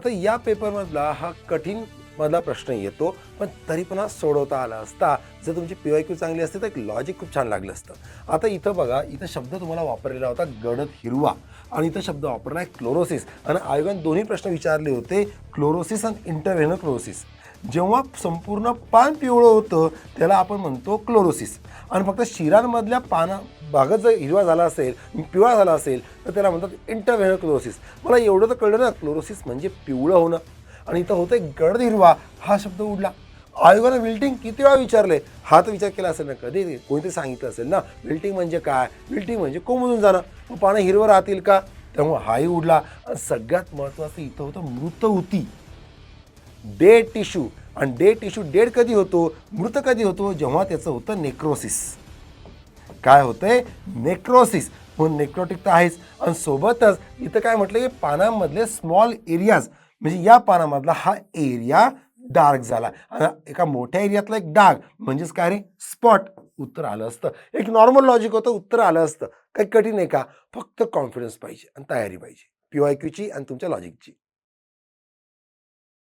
आता या पेपरमधला हा कठीण मधला प्रश्न येतो, पण तरी पण हा सोडवता आला असता जर तुमची PYQ चांगली असते तर एक लॉजिक खूप छान लागलं असतं. आता इथं बघा, इथं शब्द तुम्हाला वापरलेला होता गडद हिरवा आणि इथं शब्द वापरला आहे क्लोरोसिस आणि आयोगाने दोन्ही प्रश्न विचारले होते, क्लोरोसिस आणि इंटरव्हेनल क्लोरोसिस. जेव्हा संपूर्ण पान पिवळं होतं त्याला आपण म्हणतो क्लोरोसिस आणि फक्त शिरांमधल्या भागात जर हिरवा झाला असेल, पिवळा झाला असेल तर त्याला म्हणतात इंटरव्हेनल क्लोरोसिस. मला एवढं तर कळलं ना, क्लोरोसिस म्हणजे पिवळं होणं आणि इथं होतंय गडद हिरवा, हा शब्द उडला. आयोगाने विल्टिंग किती वेळा विचारले, हा तर विचार केला असेल ना, कधी कोणीतरी सांगितलं असेल ना विल्टिंग म्हणजे काय, विल्टिंग म्हणजे कोंबून जाणं, मग पानं हिरवं राहतील का, त्यामुळे हाही उडला. आणि सगळ्यात महत्त्वाचं इथं होतं मृत होती, डेड टिश्यू. आणि डेड टिश्यू डेड कधी होतो, मृत कधी होतो, जेव्हा त्याचं होतं नेक्रोसिस. काय होतंय, नेक्रोसिस. म्हणून नेक्रोटिक तर आहेच आणि सोबतच इथं काय म्हटलं की पानांमधले स्मॉल एरियाज, म्हणजे या पानामधला हा एरिया डार्क झाला आणि एका मोठ्या एरियातला एक डाग म्हणजेच काय रे, स्पॉट. उत्तर आलं असतं, एक नॉर्मल लॉजिक होतं, उत्तर आलं असतं. काही कठीण आहे का, फक्त कॉन्फिडन्स पाहिजे आणि तयारी पाहिजे PYQची आणि तुमच्या लॉजिकची.